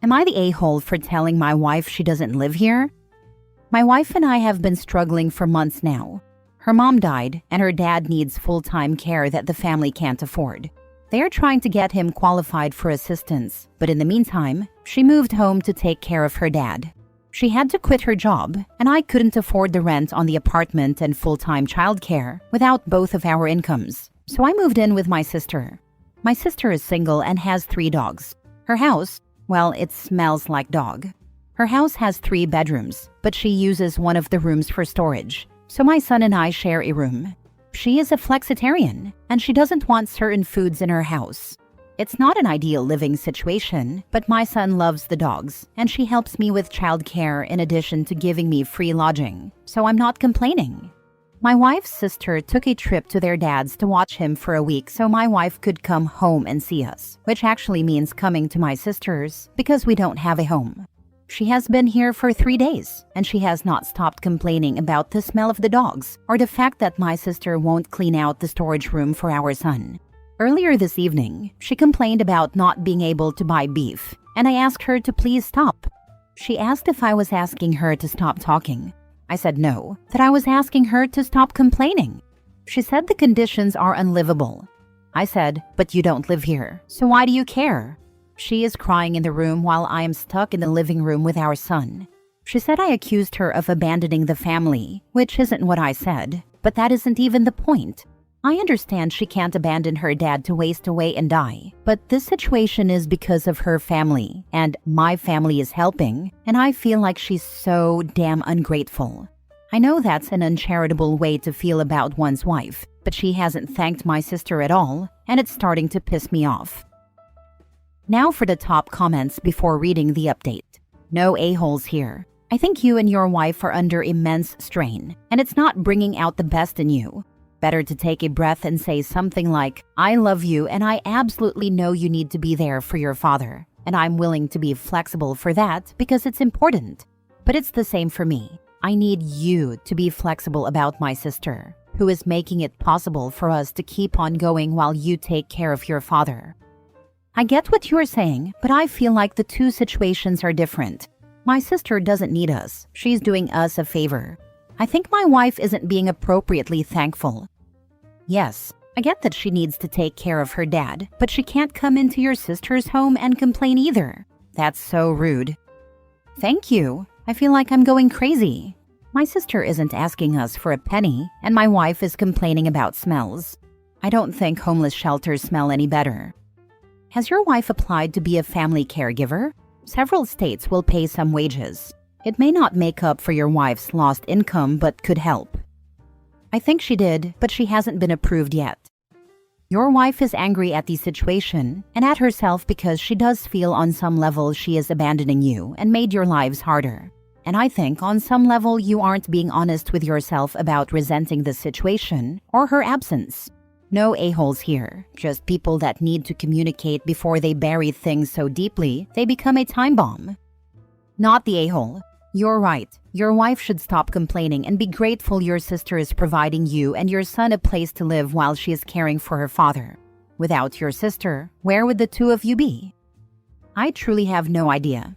Am I the a-hole for telling my wife she doesn't live here? My wife and I have been struggling for months now. Her mom died, and her dad needs full-time care that the family can't afford. They are trying to get him qualified for assistance, but in the meantime, she moved home to take care of her dad. She had to quit her job, and I couldn't afford the rent on the apartment and full-time childcare without both of our incomes. So I moved in with my sister. My sister is single and has 3 dogs. Her house, well, it smells like dog. Her house has 3 bedrooms, but she uses one of the rooms for storage. So my son and I share a room. She is a flexitarian, and she doesn't want certain foods in her house. It's not an ideal living situation, but my son loves the dogs, and she helps me with childcare in addition to giving me free lodging, so I'm not complaining. My wife's sister took a trip to their dad's to watch him for a week so my wife could come home and see us, which actually means coming to my sister's because we don't have a home. She has been here for 3 days, and she has not stopped complaining about the smell of the dogs or the fact that my sister won't clean out the storage room for our son. Earlier this evening, she complained about not being able to buy beef, and I asked her to please stop. She asked if I was asking her to stop talking. I said no, that I was asking her to stop complaining. She said the conditions are unlivable. I said, but you don't live here, so why do you care? She is crying in the room while I am stuck in the living room with our son. She said I accused her of abandoning the family, which isn't what I said, but that isn't even the point. I understand she can't abandon her dad to waste away and die, but this situation is because of her family, and my family is helping, and I feel like she's so damn ungrateful. I know that's an uncharitable way to feel about one's wife, but she hasn't thanked my sister at all, and it's starting to piss me off. Now for the top comments before reading the update. No a-holes here. I think you and your wife are under immense strain, and it's not bringing out the best in you. Better to take a breath and say something like, I love you and I absolutely know you need to be there for your father, and I'm willing to be flexible for that because it's important. But it's the same for me. I need you to be flexible about my sister, who is making it possible for us to keep on going while you take care of your father. I get what you're saying, but I feel like the two situations are different. My sister doesn't need us. She's doing us a favor. I think my wife isn't being appropriately thankful. Yes, I get that she needs to take care of her dad, but she can't come into your sister's home and complain either. That's so rude. Thank you. I feel like I'm going crazy. My sister isn't asking us for a penny, and my wife is complaining about smells. I don't think homeless shelters smell any better. Has your wife applied to be a family caregiver? Several states will pay some wages. It may not make up for your wife's lost income, but could help. I think she did, but she hasn't been approved yet. Your wife is angry at the situation and at herself because she does feel on some level she is abandoning you and made your lives harder. And I think on some level you aren't being honest with yourself about resenting the situation or her absence. No a-holes here, just people that need to communicate before they bury things so deeply they become a time bomb. Not the a-hole. You're right. Your wife should stop complaining and be grateful your sister is providing you and your son a place to live while she is caring for her father. Without your sister, where would the two of you be? I truly have no idea.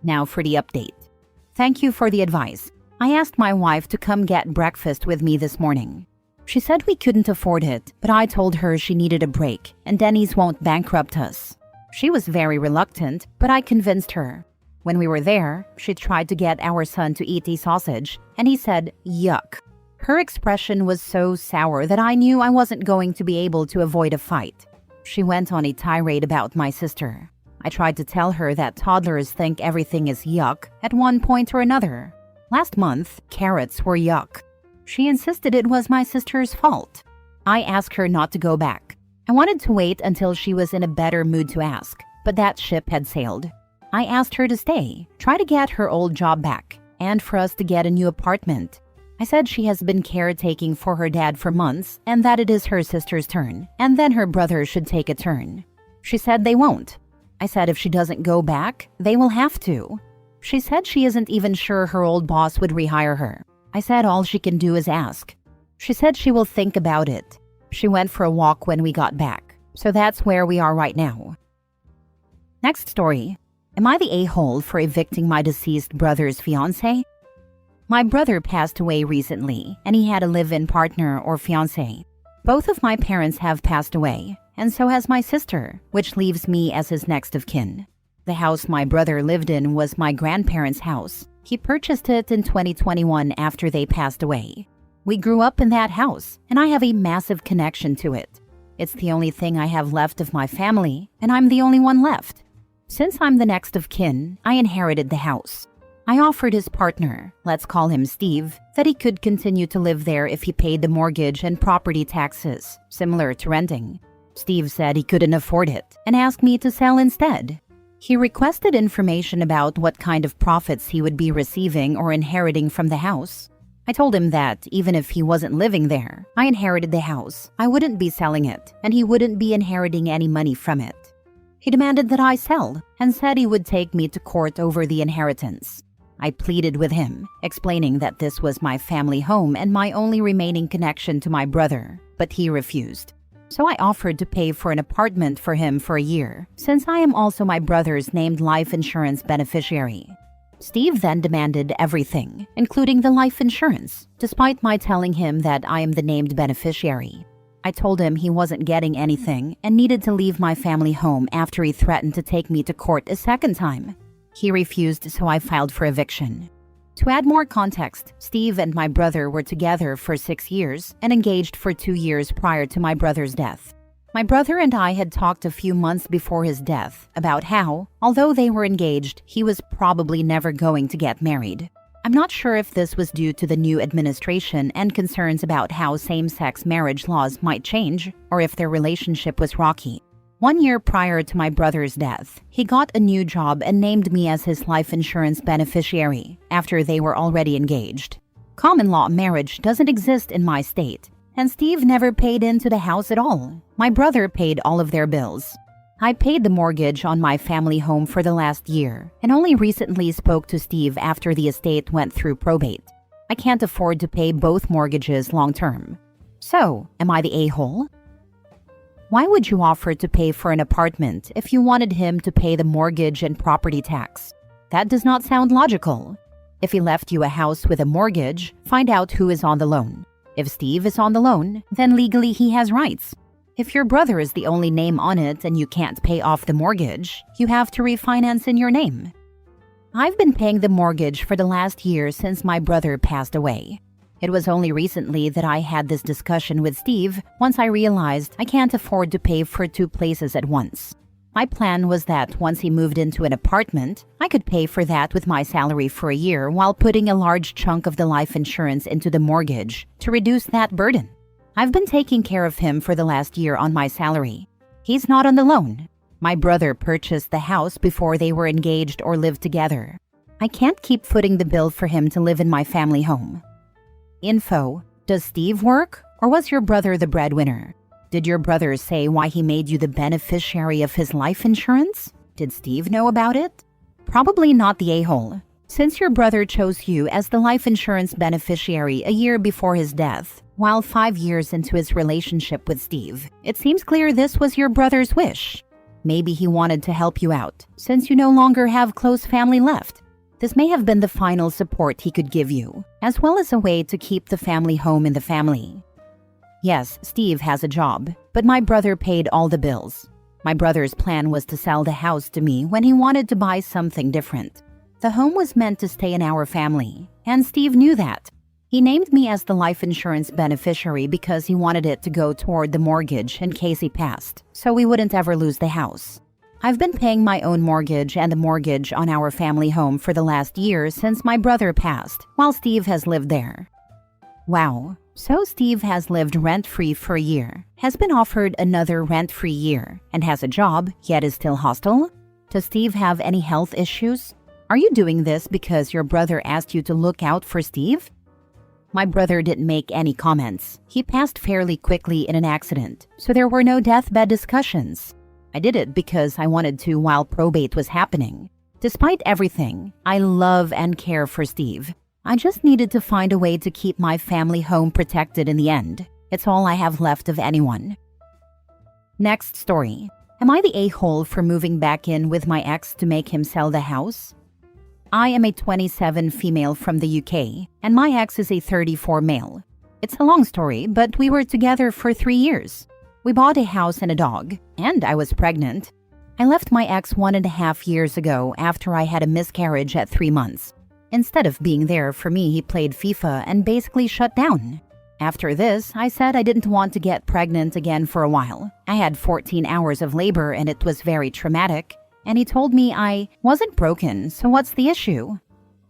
Now for the update. Thank you for the advice. I asked my wife to come get breakfast with me this morning. She said we couldn't afford it, but I told her she needed a break and Denny's won't bankrupt us. She was very reluctant, but I convinced her. When we were there, she tried to get our son to eat a sausage, and he said, yuck. Her expression was so sour that I knew I wasn't going to be able to avoid a fight. She went on a tirade about my sister. I tried to tell her that toddlers think everything is yuck at one point or another. Last month, carrots were yuck. She insisted it was my sister's fault. I asked her not to go back. I wanted to wait until she was in a better mood to ask, but that ship had sailed. I asked her to stay, try to get her old job back, and for us to get a new apartment. I said she has been caretaking for her dad for months and that it is her sister's turn, and then her brother should take a turn. She said they won't. I said if she doesn't go back, they will have to. She said she isn't even sure her old boss would rehire her. I said all she can do is ask. She said she will think about it. She went for a walk when we got back, so that's where we are right now. Next story. Am I the a-hole for evicting my deceased brother's fiancé? My brother passed away recently, and he had a live-in partner or fiancé. Both of my parents have passed away, and so has my sister, which leaves me as his next of kin. The house my brother lived in was my grandparents' house. He purchased it in 2021 after they passed away. We grew up in that house, and I have a massive connection to it. It's the only thing I have left of my family, and I'm the only one left. Since I'm the next of kin, I inherited the house. I offered his partner, let's call him Steve, that he could continue to live there if he paid the mortgage and property taxes, similar to renting. Steve said he couldn't afford it and asked me to sell instead. He requested information about what kind of profits he would be receiving or inheriting from the house. I told him that even if he wasn't living there, I inherited the house, I wouldn't be selling it, and he wouldn't be inheriting any money from it. He demanded that I sell and said he would take me to court over the inheritance. I pleaded with him, explaining that this was my family home and my only remaining connection to my brother, but he refused. So I offered to pay for an apartment for him for a year, since I am also my brother's named life insurance beneficiary. Steve then demanded everything, including the life insurance, despite my telling him that I am the named beneficiary. I told him he wasn't getting anything and needed to leave my family home after he threatened to take me to court a second time. He refused, so I filed for eviction. To add more context, Steve and my brother were together for 6 years and engaged for 2 years prior to my brother's death. My brother and I had talked a few months before his death about how, although they were engaged, he was probably never going to get married. I'm not sure if this was due to the new administration and concerns about how same-sex marriage laws might change, or if their relationship was rocky. 1 year prior to my brother's death, he got a new job and named me as his life insurance beneficiary after they were already engaged. Common law marriage doesn't exist in my state, and Steve never paid into the house at all. My brother paid all of their bills. I paid the mortgage on my family home for the last year and only recently spoke to Steve after the estate went through probate. I can't afford to pay both mortgages long term. So, am I the a-hole? Why would you offer to pay for an apartment if you wanted him to pay the mortgage and property tax? That does not sound logical. If he left you a house with a mortgage, find out who is on the loan. If Steve is on the loan, then legally he has rights. If your brother is the only name on it and you can't pay off the mortgage, you have to refinance in your name. I've been paying the mortgage for the last year since my brother passed away. It was only recently that I had this discussion with Steve once I realized I can't afford to pay for 2 places at once. My plan was that once he moved into an apartment, I could pay for that with my salary for a year while putting a large chunk of the life insurance into the mortgage to reduce that burden. I've been taking care of him for the last year on my salary. He's not on the loan. My brother purchased the house before they were engaged or lived together. I can't keep footing the bill for him to live in my family home. Info: does Steve work, or was your brother the breadwinner? Did your brother say why he made you the beneficiary of his life insurance? Did Steve know about it? Probably not the a-hole. Since your brother chose you as the life insurance beneficiary a year before his death, while 5 years into his relationship with Steve, it seems clear this was your brother's wish. Maybe he wanted to help you out, since you no longer have close family left. This may have been the final support he could give you, as well as a way to keep the family home in the family. Yes, Steve has a job, but my brother paid all the bills. My brother's plan was to sell the house to me when he wanted to buy something different. The home was meant to stay in our family, and Steve knew that. He named me as the life insurance beneficiary because he wanted it to go toward the mortgage in case he passed, so we wouldn't ever lose the house. I've been paying my own mortgage and the mortgage on our family home for the last year since my brother passed, while Steve has lived there. Wow. So Steve has lived rent-free for a year, has been offered another rent-free year, and has a job, yet is still hostile? Does Steve have any health issues? Are you doing this because your brother asked you to look out for Steve? My brother didn't make any comments. He passed fairly quickly in an accident, so there were no deathbed discussions. I did it because I wanted to while probate was happening. Despite everything, I love and care for Steve. I just needed to find a way to keep my family home protected in the end. It's all I have left of anyone. Next story. Am I the a-hole for moving back in with my ex to make him sell the house? I am a 27 female from the UK, and my ex is a 34 male. It's a long story, but we were together for 3 years. We bought a house and a dog, and I was pregnant. I left my ex 1.5 years ago after I had a miscarriage at 3 months. Instead of being there for me, he played FIFA and basically shut down. After this, I said I didn't want to get pregnant again for a while. I had 14 hours of labor and it was very traumatic. And he told me I wasn't broken, so what's the issue?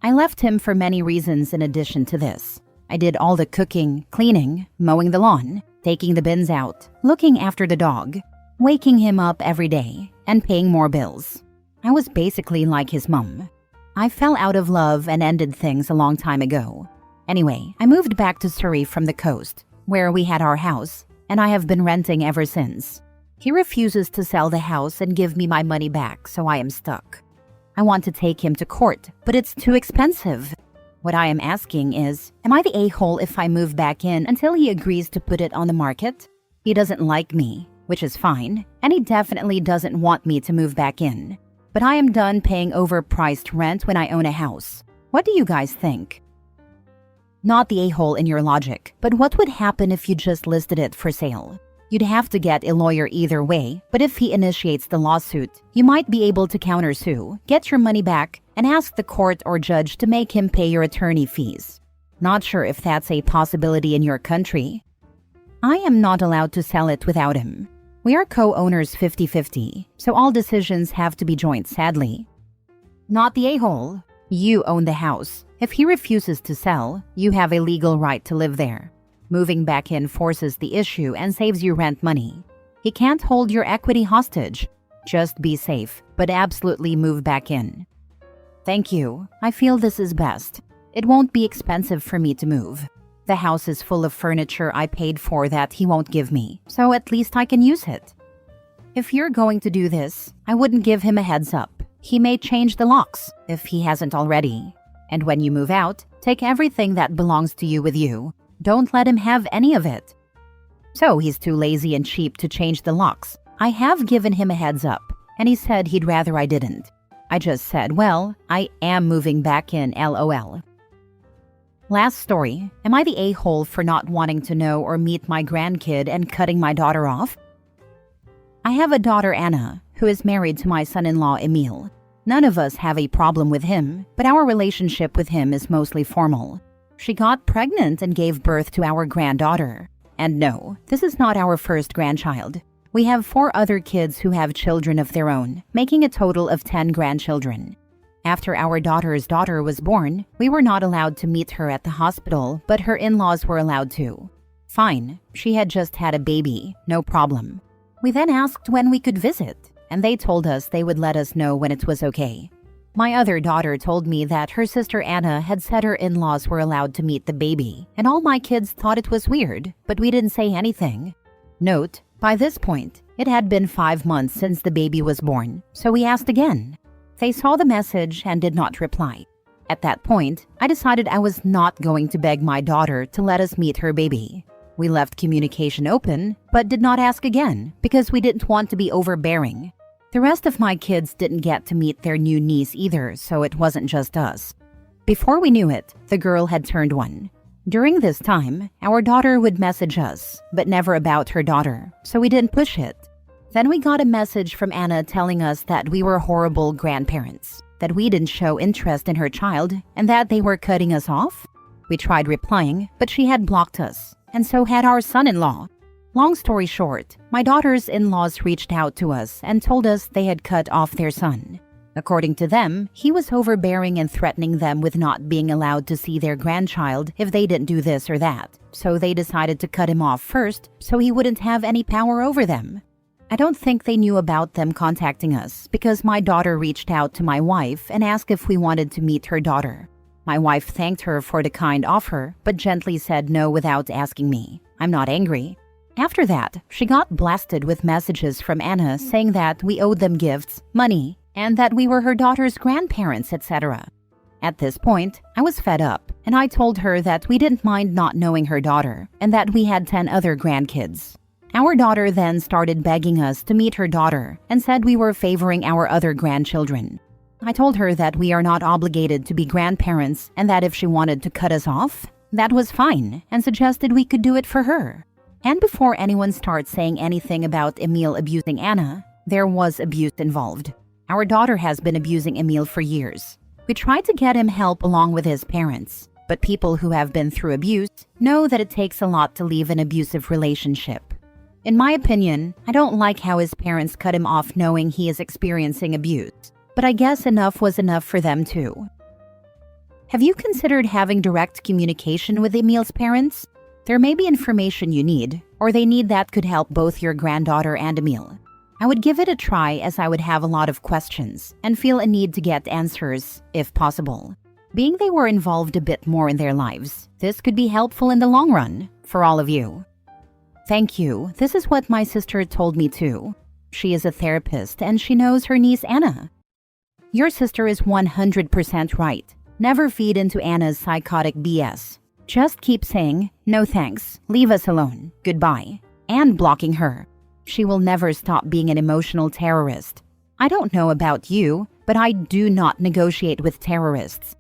I left him for many reasons in addition to this. I did all the cooking, cleaning, mowing the lawn, taking the bins out, looking after the dog, waking him up every day, and paying more bills. I was basically like his mom. I fell out of love and ended things a long time ago. Anyway, I moved back to Surrey from the coast, where we had our house, and I have been renting ever since. He refuses to sell the house and give me my money back, so I am stuck. I want to take him to court, but it's too expensive. What I am asking is, am I the a-hole if I move back in until he agrees to put it on the market? He doesn't like me, which is fine, and he definitely doesn't want me to move back in. But I am done paying overpriced rent when I own a house. What do you guys think? Not the a-hole in your logic, but what would happen if you just listed it for sale? You'd have to get a lawyer either way, but if he initiates the lawsuit, you might be able to countersue, get your money back, and ask the court or judge to make him pay your attorney fees. Not sure if that's a possibility in your country. I am not allowed to sell it without him. We are co-owners 50-50, so all decisions have to be joint, sadly. Not the a-hole. You own the house. If he refuses to sell, you have a legal right to live there. Moving back in forces the issue and saves you rent money. He can't hold your equity hostage. Just be safe, but absolutely move back in. Thank you. I feel this is best. It won't be expensive for me to move. The house is full of furniture I paid for that he won't give me, so at least I can use it. If you're going to do this, I wouldn't give him a heads up. He may change the locks, if he hasn't already. And when you move out, take everything that belongs to you with you. Don't let him have any of it. So he's too lazy and cheap to change the locks. I have given him a heads up, and he said he'd rather I didn't. I just said, well, I am moving back in, LOL. Last story. Am I the a-hole for not wanting to know or meet my grandkid and cutting my daughter off? I have a daughter, Anna, who is married to my son-in-law, Emil. None of us have a problem with him, but our relationship with him is mostly formal. She got pregnant and gave birth to our granddaughter. And no, this is not our first grandchild. We have 4 other kids who have children of their own, making a total of 10 grandchildren. After our daughter's daughter was born, we were not allowed to meet her at the hospital, but her in-laws were allowed to. Fine, she had just had a baby, no problem. We then asked when we could visit, and they told us they would let us know when it was okay. My other daughter told me that her sister Anna had said her in-laws were allowed to meet the baby, and all my kids thought it was weird, but we didn't say anything. Note, by this point, it had been 5 months since the baby was born, so we asked again. They saw the message and did not reply. At that point, I decided I was not going to beg my daughter to let us meet her baby. We left communication open, but did not ask again because we didn't want to be overbearing. The rest of my kids didn't get to meet their new niece either, so it wasn't just us. Before we knew it, the girl had turned 1. During this time, our daughter would message us, but never about her daughter, so we didn't push it. Then we got a message from Anna telling us that we were horrible grandparents, that we didn't show interest in her child, and that they were cutting us off. We tried replying, but she had blocked us, and so had our son-in-law. Long story short, my daughter's in-laws reached out to us and told us they had cut off their son. According to them, he was overbearing and threatening them with not being allowed to see their grandchild if they didn't do this or that, so they decided to cut him off first so he wouldn't have any power over them. I don't think they knew about them contacting us because my daughter reached out to my wife and asked if we wanted to meet her daughter. My wife thanked her for the kind offer, but gently said no without asking me. I'm not angry. After that, she got blasted with messages from Anna saying that we owed them gifts, money, and that we were her daughter's grandparents, etc. At this point, I was fed up, and I told her that we didn't mind not knowing her daughter, and that we had 10 other grandkids. Our daughter then started begging us to meet her daughter and said we were favoring our other grandchildren. I told her that we are not obligated to be grandparents and that if she wanted to cut us off, that was fine, and suggested we could do it for her. And before anyone starts saying anything about Emil abusing Anna, there was abuse involved. Our daughter has been abusing Emil for years. We tried to get him help along with his parents, but people who have been through abuse know that it takes a lot to leave an abusive relationship. In my opinion, I don't like how his parents cut him off knowing he is experiencing abuse, but I guess enough was enough for them too. Have you considered having direct communication with Emil's parents? There may be information you need, or they need that could help both your granddaughter and Emil. I would give it a try as I would have a lot of questions and feel a need to get answers, if possible. Being they were involved a bit more in their lives, this could be helpful in the long run, for all of you. Thank you. This is what my sister told me too. She is a therapist and she knows her niece Anna. Your sister is 100% right. Never feed into Anna's psychotic BS. Just keep saying, no thanks, leave us alone, goodbye, and blocking her. She will never stop being an emotional terrorist. I don't know about you, but I do not negotiate with terrorists.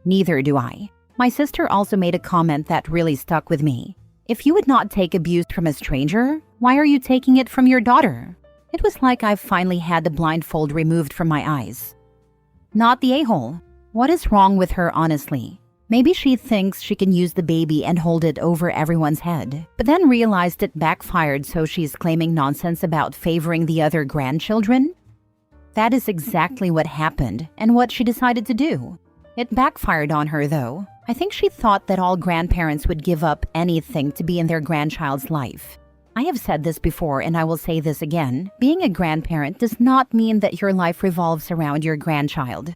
Neither do I. My sister also made a comment that really stuck with me. If you would not take abuse from a stranger, why are you taking it from your daughter? It was like I finally had the blindfold removed from my eyes. Not the a-hole. What is wrong with her, honestly? Maybe she thinks she can use the baby and hold it over everyone's head, but then realized it backfired, so she's claiming nonsense about favoring the other grandchildren? That is exactly what happened and what she decided to do. It backfired on her, though. I think she thought that all grandparents would give up anything to be in their grandchild's life. I have said this before and I will say this again. Being a grandparent does not mean that your life revolves around your grandchild.